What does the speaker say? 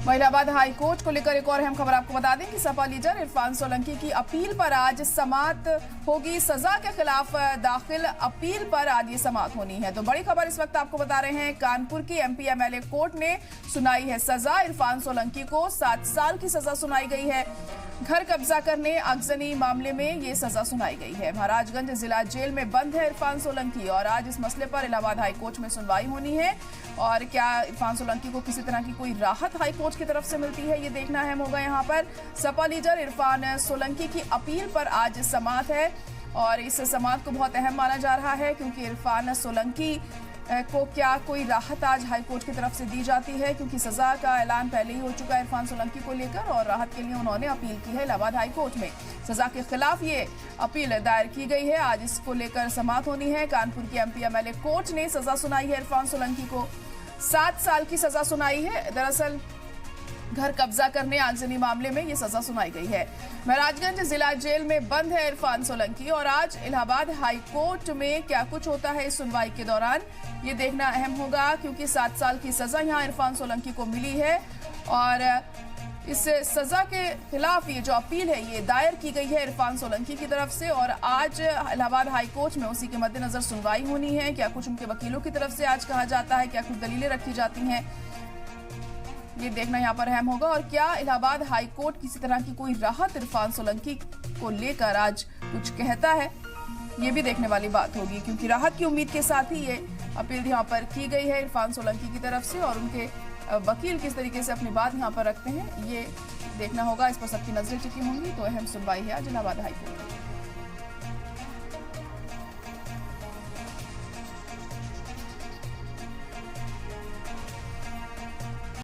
Allahabad high court को लेकर एक और अहम खबर आपको बता दें कि सपा लीडर इरफान सोलंकी की अपील पर आज समाअत होगी। सजा के खिलाफ दाखिल अपील पर आज ये समाअत होनी है। तो बड़ी खबर इस वक्त आपको बता रहे हैं, कानपुर की एमपी एमएलए कोर्ट ने सुनाई है सजा। इरफान सोलंकी को 7 साल की सजा सुनाई गई है। घर कब्जा करने आगजनी मामले में ये सजा सुनाई गई है। महाराजगंज जिला जेल में बंद है इरफान सोलंकी और आज इस मसले पर इलाहाबाद हाई कोर्ट में सुनवाई होनी है। और क्या इरफान सोलंकी को किसी तरह की कोई राहत हाई कोर्ट की तरफ से मिलती है, ये देखना अहम होगा। यहाँ पर सपा लीडर इरफान सोलंकी की अपील पर आज समाअत है और इस समाअत को बहुत अहम माना जा रहा है क्योंकि इरफान सोलंकी को क्या कोई राहत आज हाई कोर्ट की तरफ से दी जाती है, क्योंकि सजा का ऐलान पहले ही हो चुका है इरफान सोलंकी को लेकर और राहत के लिए उन्होंने अपील की है इलाहाबाद हाई कोर्ट में। सजा के खिलाफ ये अपील दायर की गई है। आज इसको लेकर समाअत होनी है। कानपुर की एमपी एमएलए कोर्ट ने सजा सुनाई है इरफान सोलंकी को, 7 साल की सजा सुनाई है। दरअसल घर कब्जा करने आगजनी मामले में ये सजा सुनाई गई है। महाराजगंज जिला जेल में बंद है इरफान सोलंकी और आज इलाहाबाद हाई कोर्ट में क्या कुछ होता है इस सुनवाई के दौरान, ये देखना अहम होगा क्योंकि 7 साल की सजा यहां इरफान सोलंकी को मिली है और इस सजा के खिलाफ ये जो अपील है ये दायर की गई है इरफान सोलंकी की तरफ से और आज इलाहाबाद हाई कोर्ट में उसी के मद्देनजर सुनवाई होनी है। क्या कुछ उनके वकीलों की तरफ से आज कहा जाता है, क्या कुछ दलीलें रखी जाती हैं, ये देखना यहाँ पर अहम होगा। और क्या इलाहाबाद हाई कोर्ट किसी तरह की कोई राहत इरफान सोलंकी को लेकर आज कुछ कहता है, ये भी देखने वाली बात होगी क्योंकि राहत की उम्मीद के साथ ही ये अपील यहाँ पर की गई है इरफान सोलंकी की तरफ से और उनके वकील किस तरीके से अपनी बात यहाँ पर रखते हैं, ये देखना होगा। इस पर सबकी नजरें टिकी होंगी। तो अहम सुनवाई है आज इलाहाबाद हाई कोर्ट में।